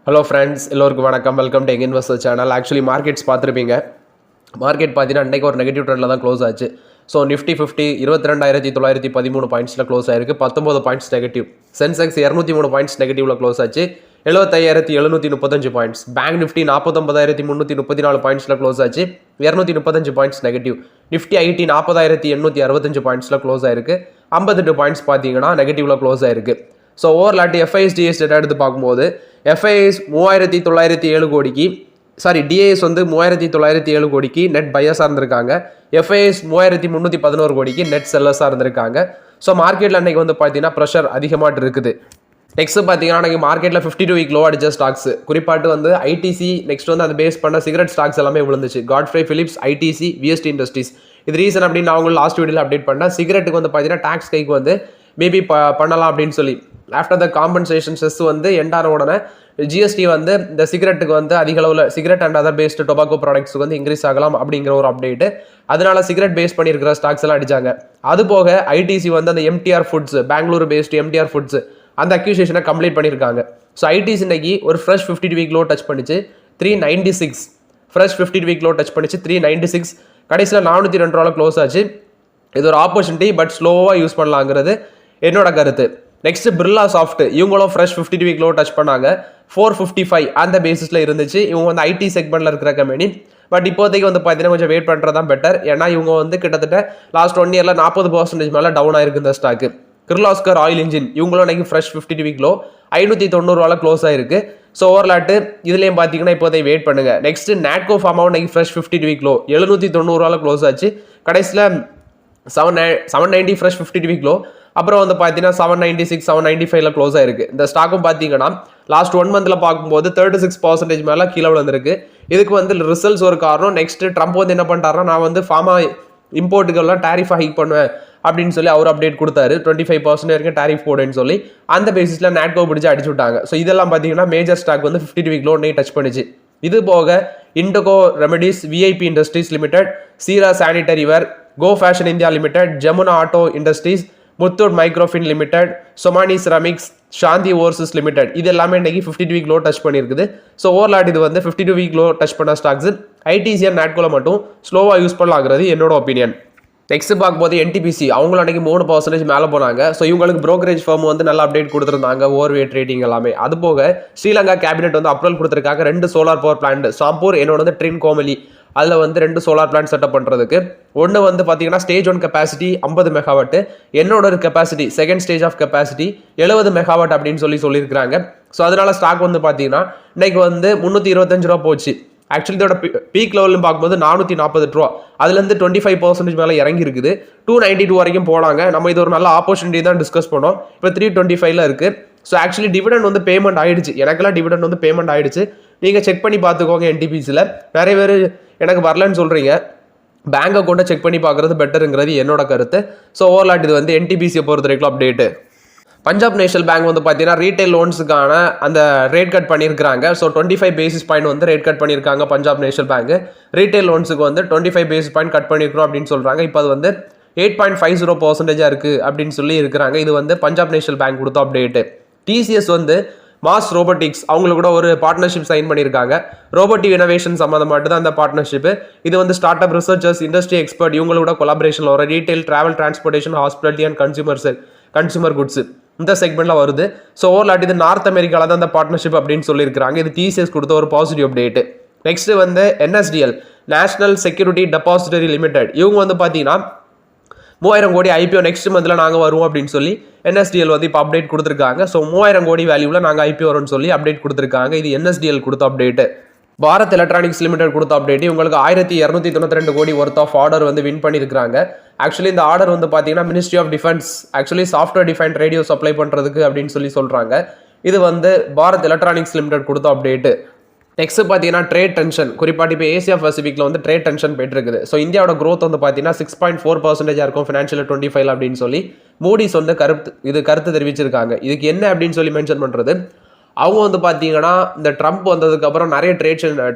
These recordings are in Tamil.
ஹலோ ஃப்ரெண்ட்ஸ், எல்லோருக்கும் வணக்கம். Welcome to young investor channel. Actually markets பார்த்துருப்பீங்க. மார்க்கெட் பார்த்தீங்கன்னா இன்றைக்கி ஒரு நெகட்டிவ் ட்ரெண்டில் தான் க்ளோஸ் ஆச்சு. ஸோ நிஃப்டி 50 22,913 பாயிண்ட்ஸில் க்ளோஸ் ஆயிருக்கு. 19 பாயிண்ட்ஸ் நெகட்டிவ். சென்செக்ஸ் 203 பாயிண்ட்ஸ் நெகட்டிவில் க்ளோஸ் ஆச்சு. 75,735 பாயிண்ட்ஸ். பேங்க் நிஃப்டி 49,334 பாயிண்ட்ஸில் க்ளோஸ் ஆச்சு. 235 பாயிண்ட்ஸ் நெகட்டிவ். நிஃப்டி ஐடி 40,865 பாயிண்ட்ஸில் க்ளோஸ் ஆயிருக்கு. 58 பாயிண்ட்ஸ் பார்த்தீங்கன்னா நெகட்டிவில் க்ளோஸ் ஆயிருக்கு. ஸோ ஓவர்லாட்டி எஃப்ஐஎஸ் டேட்டா எடுத்து பார்க்கும்போது எஃப்ஐஎஸ் 3,907 கோடிக்கு டிஏஎஸ் வந்து 3,907 கோடிக்கு நெட் பையர்ஸாக இருந்திருக்காங்க. எஃப்ஐஎஸ் 3,311 கோடிக்கு நெட் செல்லர்ஸாக இருந்திருக்காங்க. ஸோ மார்க்கெட்டில் அன்றைக்கி வந்து பார்த்தீங்கன்னா ப்ரெஷர் அதிகமாக இருக்குது. நெக்ஸ்ட் பார்த்தீங்கன்னா அன்றைக்கி மார்க்கெட்டில் 52 வீக் லோ அடிச்ச ஸ்டாக்ஸ் குறிப்பாட்டு வந்து ஐடிசி, நெக்ஸ்ட் வந்து அதை பேஸ் பண்ண சிகரெட் ஸ்டாக்ஸ் எல்லாமே விழுந்துச்சு. Godfrey Phillips, ITC, VST Industries. இது ரீசன் அப்படின்னு நான் உங்களுக்கு லாஸ்ட் வீடியோவில் அப்டேட் பண்ணேன். சிகரெட்டுக்கு வந்து பார்த்தீங்கன்னா டாக்ஸ் கைக்கு வந்து மேபி பண்ணலாம் அப்படின்னு சொல்லி ஆஃப்டர் த காம்பன்சேஷன் செஸ் வந்து எண்டான உடனே ஜிஎஸ்டி வந்து இந்த சிகரெட்டுக்கு வந்து அதிக அளவில் cigarette and other based tobacco ப்ராடக்ட்ஸுக்கு வந்து இன்க்ரீஸ் ஆகலாம் அப்படிங்கிற ஒரு அப்டேட்டு. அதனால சிகரெட் பேஸ் பண்ணியிருக்கிற ஸ்டாக்ஸ் எல்லாம் அடிச்சாங்க. அது போக ஐடிசி வந்து அந்த MTR foods, Bangalore based MTR foods அந்த அக்யூசேஷனை கம்ப்ளீட் பண்ணியிருக்காங்க. ஸோ ஐடிசி இன்னைக்கு ஒரு ஃப்ரெஷ் 52 வீக் லோ டச் பண்ணிச்சு 396. ஃப்ரெஷ் 52 வீக் லோ டச் பண்ணிச்சு 396. கடைசியில் 402 ரூபாய் க்ளோஸ் ஆச்சு. இது ஒரு ஆப்பர்ச்சுனிட்டி, பட் ஸ்லோவாக யூஸ் பண்ணலாங்கிறது என்னோட கருத்து. நெக்ஸ்ட் பிர்லா சாஃப்ட், இவங்களும் ஃப்ரெஷ் 52 வீக் லோ டச் பண்ணாங்க. 455 அந்த பேசிஸில் இருந்துச்சு. இவங்க வந்து ஐடி செக்மெண்ட்டில் இருக்கிற கம்பெனி. பட் இப்போதைக்கு வந்து பார்த்தீங்கன்னா கொஞ்சம் வெயிட் பண்ணுறது தான் பெட்டர். ஏன்னா இவங்க வந்து கிட்டத்தட்ட லாஸ்ட் 1 இயரில் 40% மேலே டவுன் ஆயிருக்கு இந்த ஸ்டாக்கு. கிர்லாஸ்கர் ஆயில் இன்ஜின், இவங்களும் இன்னைக்கு ஃப்ரெஷ் 52 வீக் லோ 590 ரூபாய் க்ளோஸ் ஆயிருக்கு. ஸோ ஓவர்லாட்டு இதுலேயும் பார்த்தீங்கன்னா இப்போதைக்கு வெயிட் பண்ணுங்க. நெக்ஸ்ட் நாட்கோ ஃபார்மாவும் இன்னைக்கு ஃப்ரெஷ் 52 வீக் லோ 790 ரூபாய் க்ளோஸ் ஆச்சு. கடைசியில் 790 ஃப்ரெஷ் 52 வீக் லோ. அப்புறம் வந்து பார்த்தீங்கன்னா 796, 795 க்ளோஸ் ஆயிருக்கு. இந்த ஸ்டாக்கும் பார்த்தீங்கன்னா லாஸ்ட் 1 மந்த்தில் பார்க்கும்போது 36% மேலே கீழே விழுந்திருக்கு. இதுக்கு வந்து ரிசல்ட்ஸ் ஒரு காரணம். நெக்ஸ்ட் ட்ரம்ப் வந்து என்ன பண்ணிட்டாருன்னா, நான் வந்து ஃபார்மா இம்போர்ட்டுக்கெல்லாம் டேரிஃப் ஹைக் பண்ணுவேன் அப்படின்னு சொல்லி அவர் அப்டேட் கொடுத்தாரு. 25% வரைக்கும் டேரிஃப் போடுன்னு சொல்லி அந்த பேசிஸில் நாட்கோ பிடிச்சி அடிச்சு விட்டாங்க. ஸோ இதெல்லாம் பார்த்தீங்கன்னா மேஜர் ஸ்டாக் வந்து 52 வீக் லோ டச் பண்ணிச்சு. இது போக Indoco remedies, VIP industries limited, Cera sanitary ware, go fashion India limited, Jamuna auto industries, Muthoot microfin limited, Somany ceramics, Shanti overseas limited, இது எல்லாமே இன்னைக்கு 52 வீக் லோ டச் பண்ணியிருக்குது. ஸோ ஓவர்லாட் இது வந்து 52 வீக் லோ டச் பண்ண ஸ்டாக்ஸ். ஐடிசிஎன் நாட்கோல மட்டும் ஸ்லோவாக யூஸ் பண்ணலாங்கிறது என்னோட ஒப்பீனியன். நெக்ஸ்ட் பார்க்கும்போது என்டிபிசி, அவங்களும் அன்றைக்கி 3% மேலே போனாங்க. ஸோ இவங்களுக்கு ப்ரோக்கரேஜ் ஃபார்ம் வந்து நல்ல அப்டேட் கொடுத்துருந்தாங்க, ஓவர்வே ட்ரேடிங் எல்லாமே. அது போக ஸ்ரீலங்கா கேபினெட் வந்து அப்ரூவல் கொடுத்துருக்காங்க 2 சோலார் பவர் பிளான்ட், சாம்பூர், என்னோட வந்து ட்ரின் கோமலி, அதில் வந்து 2 சோலார் பிளான்ட் செட்டப் பண்ணுறதுக்கு. ஒன்று வந்து பார்த்தீங்கன்னா ஸ்டேஜ் 1 கெப்பாசிட்டி 50 மெகாவாட், என்னோட ஒரு capacity second stage of capacity 70 megawatt அப்படின்னு சொல்லியிருக்கிறாங்க. ஸோ அதனால ஸ்டாக் வந்து பார்த்தீங்கன்னா இன்னைக்கு வந்து 325 ரூபா போச்சு. ஆக்சுவலி இதோட பீக் லெவல்னு பார்க்கும்போது 448 ரூபா, அதுலேருந்து 25% மேலே இறங்கி இருக்குது. 292 வரைக்கும் போனாங்க. நம்ம இது ஒரு நல்ல ஆப்பர்ச்சுனிட்டி தான் டிஸ்கஸ் பண்ணோம். இப்போ 325 இருக்குது. ஸோ ஆக்சுவலி டிவிடெண்ட் வந்து பேமெண்ட் ஆயிடுச்சு. எனக்கெல்லாம் டிவிடெண்ட் வந்து பேமெண்ட் ஆயிடுச்சு. நீங்கள் செக் பண்ணி பார்த்துக்கோங்க. என்டிபிசியில் நிறைய பேர் எனக்கு வரலன்னு சொல்கிறீங்க. பேங்க் அக்கௌண்ட்டை செக் பண்ணி பார்க்குறது பெட்டருங்கிறது என்னோட கருத்து. ஸோ ஓவர்லாட் இது வந்து என்டிபிசியை பொறுத்த வரைக்கும் அப்டேட்டு. பஞ்சாப் நேஷனல் பேங்க் வந்து பார்த்தீங்கன்னா ரீட்டைல் லோன்ஸுக்கான அந்த ரேட் கட் பண்ணியிருக்காங்க. ஸோ 25 பேசிஸ் பாயிண்ட் வந்து ரேட் கட் பண்ணியிருக்காங்க பஞ்சாப் நேஷனல் பேங்க். ரீட்டைல் லோன்ஸுக்கு வந்து 25 பேசிஸ் பாயிண்ட் கட் பண்ணியிருக்கிறோம் அப்படின்னு சொல்கிறாங்க. இப்போ அது வந்து 8.50% இருக்குது அப்படின்னு சொல்லி இருக்கிறாங்க. இது வந்து பஞ்சாப் நேஷனல் பேங்க் கொடுத்த அப்டேட்டு. டிசிஎஸ் வந்து மாஸ் ரோபோட்டிக்ஸ் அவங்களுக்கு கூட ஒரு பார்ட்னர்ஷிப் சைன் பண்ணியிருக்காங்க. ரோபோட்டிக் இனோவேஷன் சம்மந்தமாட்டு தான் அந்த பார்ட்னர்ஷிப். இது வந்து start up researchers, industry expert இவங்களோட கொலாபரேஷனில் வர retail, travel, transportation, hospitality and consumer goods இந்த செக்மெண்ட்டில் வருது. ஸோ ஓவர்லாட் இது நார்த் அமெரிக்காவில் தான் அந்த பார்ட்னர்ஷிப் அப்படின்னு சொல்லியிருக்காங்க. இது டிசிஎஸ் கொடுத்த ஒரு பாசிட்டிவ் அப்டேட். நெக்ஸ்ட் வந்து NSDL, national security depository limited, இவங்க வந்து பார்த்தீங்கன்னா 3000 கோடி ஐபிஓ நெக்ஸ்ட் மந்தில் நாங்கள் வருவோம் அப்படின்னு சொல்லி என்எஸ்டிஎல் வந்து இப்போ அப்டேட் கொடுத்துருக்காங்க. ஸோ 3000 கோடி வேல்யூவில் நாங்கள் ஐபிஓ வரும்னு சொல்லி அப்டேட் கொடுத்துருக்காங்க. இது என்எஸ்டிஎல் கொடுத்த அப்டேட்டு. பாரத் எலக்ட்ரானிக்ஸ் லிமிடெட் கொடுத்த அப்டேட். உங்களுக்கு 1292 கோடி ஒர்த் ஆஃப் ஆர்டர் வந்து வின் பண்ணியிருக்காங்க. ஆக்சுவலி இந்த ஆர்டர் வந்து பார்த்தீங்கன்னா ministry of defence actually software defined radio supply பண்ணுறதுக்கு அப்படின்னு சொல்லி சொல்கிறாங்க. இது வந்து பாரத் எலக்ட்ரானிக்ஸ் லிமிடெட் கொடுத்த அப்டேட்டு. நெக்ஸ்ட் பார்த்தீங்கன்னா ட்ரேட் டென்ஷன், குறிப்பாக இப்போ ஏசியா பசிபிக்கில் வந்து ட்ரேட் டென்ஷன் போயிட்டு இருக்குது. ஸோ இந்தியாவோட க்ரோத் வந்து பார்த்தீங்கன்னா 6.4% இருக்கும் ஃபினான்ஷியல் 25 அப்படின்னு சொல்லி மூடிஸ் வந்து கருத்து தெரிவிச்சிருக்காங்க. இதுக்கு என்ன அப்படின்னு சொல்லி மென்ஷன் பண்ணுறது, அவங்க வந்து பார்த்தீங்கன்னா இந்த ட்ரம்ப் வந்ததுக்கப்புறம் நிறைய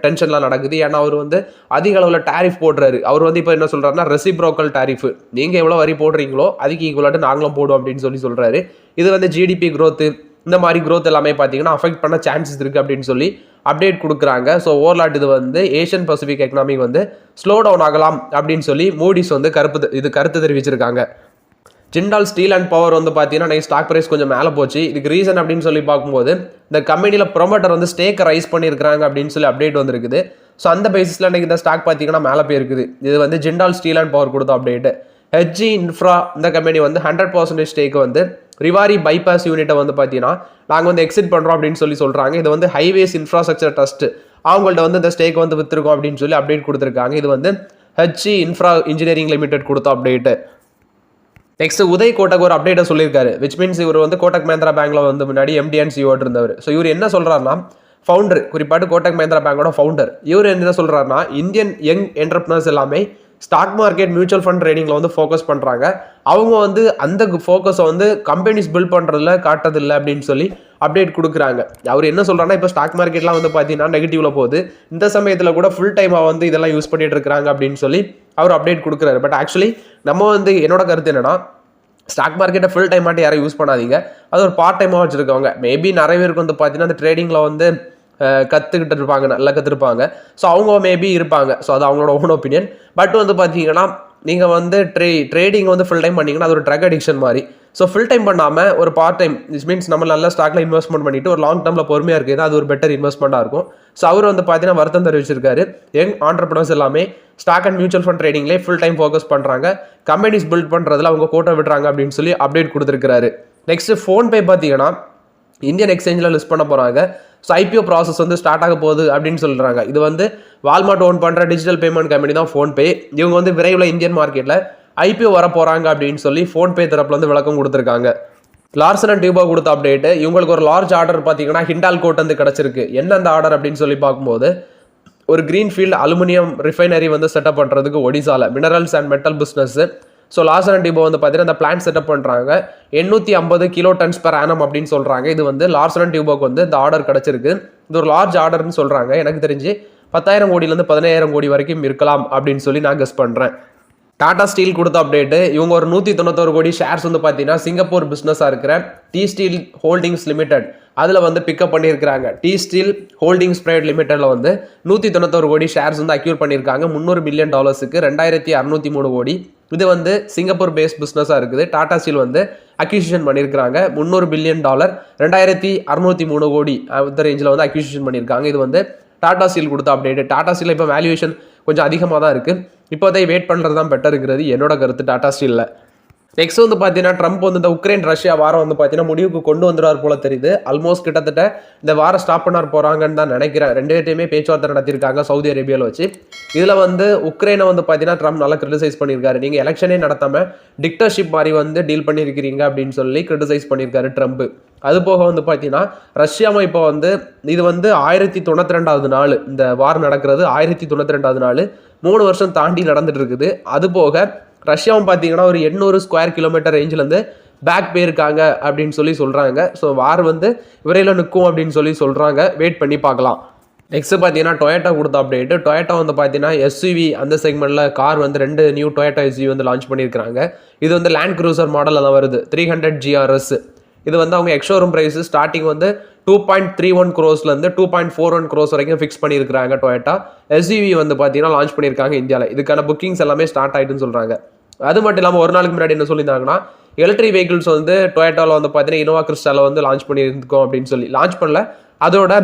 டென்ஷன்லாம் நடக்குது. ஏன்னா அவர் வந்து அதிக அளவில் டேரிஃப் போடுறாரு. அவர் வந்து இப்போ என்ன சொல்கிறாருன்னா ரெசிப்ரோக்கல் டேரிஃப், நீங்கள் எவ்வளோ வரி போடுறீங்களோ அதுக்கு ஈக்குவலாட்டு நாங்களும் போடுவோம் அப்படின்னு சொல்கிறாரு. இது வந்து ஜிடிபி க்ரோத்து, இந்த மாதிரி growth எல்லாமே பார்த்தீங்கன்னா அஃபெக்ட் பண்ண சான்சஸ் இருக்குது அப்படின்னு சொல்லி அப்டேட் கொடுக்குறாங்க. ஸோ ஓவர்லாட் இது வந்து ஏஷியன் பசிபிக் எக்கனாமி வந்து ஸ்லோ டவுன் ஆகலாம் அப்படின்னு சொல்லி மூடிஸ் வந்து கருத்து தெரிவிச்சிருக்காங்க. ஜிண்டால் ஸ்டீல் அண்ட் பவர் வந்து பார்த்தீங்கன்னா நைட் ஸ்டாக் ப்ரைஸ் கொஞ்சம் மேலே போச்சு. இதுக்கு ரீசன் அப்படின்னு சொல்லி பார்க்கும்போது இந்த கம்பெனியில் ப்ரொமோட்டர் வந்து ஸ்டேக்கை ரைஸ் பண்ணியிருக்காங்க அப்படின்னு சொல்லி அப்டேட் வந்துருக்குது. ஸோ அந்த பேசிஸில் இன்றைக்கி இந்த ஸ்டாக் பார்த்தீங்கன்னா மேலே போயிருக்குது. இது வந்து ஜிண்டால் ஸ்டீல் அண்ட் பவர் கொடுத்த அப்டேட்டு. ஹெச்ஜி இன்ஃப்ரா இந்த கம்பெனி வந்து 100% ஸ்டேக்கு வந்து ரிவாரி பைபாஸ் யூனிட்டை வந்து பார்த்தீங்கன்னா நாங்கள் வந்து எக்ஸிட் பண்ணுறோம் அப்படின்னு சொல்லி சொல்கிறாங்க. இது வந்து ஹைவேஸ் இன்ஃப்ராஸ்ட்ரக்சர் ட்ரஸ்ட் அவங்கள்ட்ட வந்து இந்த ஸ்டேக் வந்து விற்றுருக்கோம் அப்படின்னு சொல்லி அப்டேட் கொடுத்துருக்காங்க. இது வந்து ஹெச்ஜி இன்ஃப்ரா இன்ஜினியரிங் லிமிடெட் கொடுத்த அப்டேட்டு. நெக்ஸ்ட் உதய் கோட்டக் ஒரு அப்டேட்டை சொல்லியிருக்காரு. விச் மீன்ஸ் இவர் வந்து கோட்டக் மஹிந்திரா பேங்க்ல வந்து முன்னாடி எம்டி அண்ட் சிஓ இருந்தவர். ஸோ இவர் என்ன சொல்றாருன்னா ஃபவுண்டர், குறிப்பாட்டு கோட்டக் மஹிந்திரா பேங்கோட ஃபவுண்டர், இவர் என்ன சொல்றாருன்னா இந்தியன் யங் என்டர்பிரினர்ஸ் எல்லாமே ஸ்டாக் மார்க்கெட் மியூச்சுவல் ஃபண்ட் ட்ரேடிங்கில் வந்து ஃபோக்கஸ் பண்ணுறாங்க. அவங்க வந்து அந்த ஃபோக்கஸை வந்து கம்பெனிஸ் பில்ட் பண்ணுறதுல காட்டுறதில்லை அப்படின்னு சொல்லி அப்டேட் கொடுக்குறாங்க. அவர் என்ன சொல்கிறாங்கன்னா இப்போ ஸ்டாக் மார்க்கெட்லாம் வந்து பார்த்தீங்கன்னா நெகட்டிவ்ல போகுது, இந்த சமயத்தில் கூட ஃபுல் டைமாக வந்து இதெல்லாம் யூஸ் பண்ணிட்டு இருக்கிறாங்க அப்படின்னு சொல்லி அவர் அப்டேட் கொடுக்குறாரு. பட் ஆக்சுவலி நம்ம வந்து என்னோட கருத்து என்னன்னா ஸ்டாக் மார்க்கெட்டை ஃபுல் டைம் மாட்டி யாரும் யூஸ் பண்ணாதீங்க. அது ஒரு பார்ட் டைமாக வச்சுருக்கவங்க. மேபி நிறைய பேருக்கு வந்து பார்த்தீங்கன்னா அந்த ட்ரேடிங்கில் வந்து கற்றுக்கிட்டு இருப்பாங்க, நல்லா கற்றுருப்பாங்க. ஸோ அவங்க மேபி இருப்பாங்க. ஸோ அது அவங்களோட ஓன் ஒப்பீனியன். பட் வந்து பார்த்தீங்கன்னா நீங்கள் வந்து ட்ரேடிங் வந்து ஃபுல் டைம் பண்ணிங்கன்னா அது ஒரு ட்ரக் அடிக்ஷன் மாதிரி. ஸோ ஃபுல் டைம் பண்ணாமல் ஒரு பார்ட் டைம், இட்ஸ் மீன்ஸ் நம்ம நல்ல ஸ்டாக்ல இன்வெஸ்ட்மெண்ட் பண்ணிட்டு ஒரு லாங் டர்மில் பொறுமையாக இருக்குது, அது ஒரு பெட்டர் இன்வெஸ்ட்மெண்ட்டாக இருக்கும். ஸோ அவர் வந்து பார்த்தீங்கன்னா வருத்தம் தெரிவிச்சிருக்காரு. யங் ஆண்டர்பிரினர்ஸ் எல்லாமே ஸ்டாக் அண்ட் மியூச்சுவல் ஃபண்ட் ட்ரேடிங்லேயே ஃபுல் டைம் ஃபோக்கஸ் பண்ணுறாங்க, கம்பெனிஸ் பில்ட் பண்ணுறதுல அவங்க கோட்டை விடுறாங்க அப்படின்னு சொல்லி அப்டேட் கொடுத்துருக்காரு. நெக்ஸ்ட் ஃபோன்பே பார்த்தீங்கன்னா இந்தியன் எக்ஸ்சேஞ்சில் லிஸ்ட் பண்ண போகிறாங்க. ஸோ ஐபிஓ ப்ராசஸ் வந்து ஸ்டார்ட் ஆக போகுது அப்படின்னு சொல்கிறாங்க. இது வந்து வால்மார்ட் ஓன் பண்ணுற டிஜிட்டல் பேமெண்ட் கம்பெனி தான் ஃபோன்பே. இவங்க வந்து விரைவில் இந்தியன் மார்க்கெட்டில் ஐபிஓ வர போகிறாங்க அப்படின்னு சொல்லி ஃபோன்பே தரப்புல வந்து விளக்கம் கொடுத்துருக்காங்க. லார்சன் அண்ட் டியூபோ கொடுத்த அப்டேட்டு, இவங்களுக்கு ஒரு லார்ஜ் ஆர்டர் பார்த்தீங்கன்னா ஹிண்டால்கோட் வந்து கிடச்சிருக்கு. என்ன அந்த ஆர்டர் அப்படின்னு சொல்லி பார்க்கும்போது ஒரு கிரீன்ஃபீல்டு அலுமினியம் ரிஃபைனரி வந்து செட்டப் பண்ணுறதுக்கு ஒடிசாவில் minerals and metal business. So Larsen and Toubro வந்து பார்த்தீங்கன்னா அந்த பிளான் செட்டப் பண்ணுறாங்க. 850 கிலோ டன்ஸ் பெர் ஆனம் அப்படின்னு சொல்கிறாங்க. இது வந்து லார்சன் அண்ட் டியூபோக்கு வந்து இந்த ஆர்டர் கிடச்சிருக்கு. இது ஒரு லார்ஜ் ஆர்டர்னு சொல்கிறாங்க. எனக்கு தெரிஞ்சு 10,000 கோடியிலேருந்து 15,000 கோடி வரைக்கும் இருக்கலாம் அப்படின்னு சொல்லி நான் கெஸ் பண்ணுறேன். டாடா ஸ்டீல் கொடுத்த அப்டேட்டு, இவங்க ஒரு 191 கோடி ஷேர்ஸ் வந்து பார்த்தீங்கன்னா சிங்கப்பூர் பிஸ்னஸாக இருக்கிற டி ஸ்டீல் ஹோல்டிங்ஸ் லிமிடெட் அதில் வந்து பிக்கப் பண்ணியிருக்கிறாங்க. டி ஸ்டீல் ஹோல்டிங்ஸ் பிரைவேட் லிமிடெடில் வந்து 191 கோடி ஷேர்ஸ் வந்து அக்யூர் பண்ணியிருக்காங்க. $300 மில்லியன் 2603 கோடி. இது வந்து சிங்கப்பூர் பேஸ் பிஸ்னஸாக இருக்குது. டாடா ஸ்டீல் வந்து அக்யூசிஷன் பண்ணியிருக்காங்க. $300 பில்லியன் 2603 கோடி அந்த ரேஞ்சில் வந்து அக்யூசிஷன் பண்ணியிருக்காங்க. இது வந்து டாடா ஸ்டீல் கொடுத்த அப்டேட். டாடா ஸ்டீல் இப்போ வேல்யூவேஷன் கொஞ்சம் அதிகமாக தான் இருக்குது. இப்போதை வெயிட் பண்ணுறது தான் பெட்டருங்கிறது என்னோட கருத்து டாடா ஸ்டீலில். நெக்ஸ்ட் வந்து பார்த்தீங்கன்னா ட்ரம்ப் வந்து இந்த உக்ரைன் ரஷ்யா வாரம் வந்து பார்த்தீங்கன்னா முடிவுக்கு கொண்டு வந்துடுவார் போல தெரியுது. ஆல்மோஸ்ட் கிட்டத்தட்ட இந்த வாரம் ஸ்டாப் பண்ணார் போகிறாங்கன்னு தான் நினைக்கிறேன். ரெண்டு பேர்ட்டையுமே பேச்சுவார்த்தை நடத்தியிருக்காங்க சவுதி அரேபியாவில் வச்சு. இதில் வந்து உக்ரைனை வந்து பார்த்தீங்கன்னா ட்ரம்ப் நல்லா கிரிட்டிசைஸ் பண்ணியிருக்காரு. நீங்கள் எலெக்ஷனே நடத்தாமல் டிக்டர்ஷிப் மாதிரி வந்து டீல் பண்ணியிருக்கிறீங்க அப்படின்னு சொல்லி கிரிட்டிசைஸ் பண்ணியிருக்காரு ட்ரம்ப். அது போக வந்து பார்த்தீங்கன்னா ரஷ்யாவும் இப்போ வந்து இது வந்து 1092வது நாள் இந்த வார் நடக்கிறது. 1092வது நாள், 3 வருஷம் தாண்டி நடந்துட்டு இருக்குது. அது போக ரஷ்யாவும் பார்த்தீங்கன்னா ஒரு 800 ஸ்கொயர் கிலோமீட்டர் ரேஞ்சிலேருந்து பேக் போயிருக்காங்க அப்படின்னு சொல்லி சொல்கிறாங்க. ஸோ வார் வந்து விரைவில் நிற்கும் அப்படின்னு சொல்லி சொல்கிறாங்க. வெயிட் பண்ணி பார்க்கலாம். நெக்ஸ்ட் பார்த்தீங்கன்னா டொயோட்டா கொடுத்த அப்டேட்டு. டொயோட்டா வந்து பார்த்தீங்கன்னா எஸ்யூவி அந்த செக்மெண்ட்டில் கார் வந்து 2 நியூ டொயோட்டா எஸ்யூவி வந்து லான்ச் பண்ணியிருக்காங்க. இது வந்து லேண்ட் க்ரூசர் மாடலில் தான் வருது. 300 GRS. இது வந்து அவங்க எக்ஷோரூம் ப்ரைஸ் ஸ்டார்டிங் வந்து 2.31 crores-லேருந்து 2.41 crores வரைக்கும் ஃபிக்ஸ் பண்ணியிருக்காங்க டொயோட்டா. எஸ்யூவி வந்து பார்த்தீங்கன்னா லான்ச் பண்ணியிருக்காங்க இந்தியாவில். இதுக்கான புக்கிங்ஸ் எல்லாமே ஸ்டார்ட் ஆகிட்டுன்னு சொல்கிறாங்க. அது மட்டும் இல்லாமல் ஒரு நாளுக்கு முன்னாடி என்ன சொல்லியிருந்தாங்கன்னா எலக்ட்ரிக் வெஹிக்கிள்ஸ் வந்து டொயோட்டாவில் வந்து பார்த்தீங்கன்னா இனோவா கிறிஸ்டாவில் வந்து லான்ச் பண்ணியிருக்கோம் அப்படின்னு சொல்லி லான்ச் பண்ணல. அதோட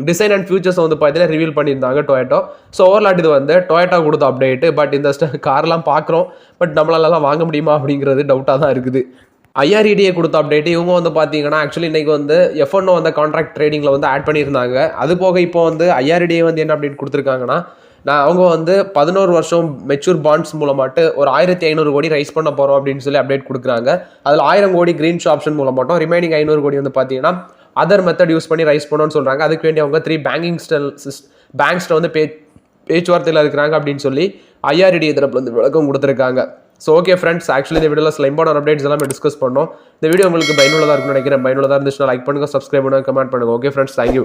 டிசைன் அண்ட் ஃபியூச்சர்ஸ் வந்து பார்த்தீங்கன்னா ரிவீல் பண்ணியிருந்தாங்க டொயோட்டோ. ஸோ ஓவர்லாட் இது வந்து டொயோட்டா கொடுத்த அப்டேட்டு. பட் இந்த கார்லாம் பார்க்குறோம், பட் நம்மளாலலாம் வாங்க முடியுமா அப்படிங்கிறது டவுட்டாக தான் இருக்குது. ஐஆர்இடிஏ கொடுத்த அப்டேட், இவங்க வந்து பார்த்தீங்கன்னா ஆக்சுவலி இன்றைக்கி வந்து F1 வந்து கான்ட்ராக்ட் ட்ரேடிங்கில் வந்து ஆட் பண்ணியிருந்தாங்க. அது போக இப்போ வந்து ஐஆர்இடிஏ வந்து என்ன அப்டேட் கொடுத்துருக்காங்கன்னா அவங்க வந்து 11 வருஷம் மெச்சூர் பாண்ட்ஸ் மூலமாட்டு ஒரு 1500 கோடி ரைஸ் பண்ண போகிறோம் அப்படின்னு சொல்லி அப்டேட் கொடுக்குறாங்க. அதில் 1000 கோடி கிரீன்ஸ் ஆப்ஷன் மூலமாட்டும் ரிமைனிங் 500 கோடி வந்து பார்த்தீங்கன்னா அதர் மெத்தட் யூஸ் பண்ணி ரைஸ் பண்ணணும்னு சொல்கிறாங்க. அதுக்கு வேண்டி அவங்க 3 பேங்க்ஸ்ட்டை வந்து பேச்சுவார்த்தையில் இருக்கிறாங்க அப்படின்னு சொல்லி ஐஆர்இடிஏ தரப்புல வந்து விளக்கம் கொடுத்துருக்காங்க. ஸோ ஓகே ஃப்ரெண்ட்ஸ், ஆக்சுவலி இந்த வீடியோவில் சில இம்பார்ட்டன்ட் அப்டேட்ஸ் எல்லாமே டிஸ்கஸ் பண்ணோம். இந்த வீடியோ உங்களுக்கு பயனுள்ளதாக இருக்குன்னு நினைக்கிறேன். பயனுள்ளதாக இருந்துச்சுன்னா லைக் பண்ணுங்கள், சப்ஸ்கிரைப் பண்ணுங்கள், கமெண்ட் பண்ணுங்கள். Okay friends, thank you.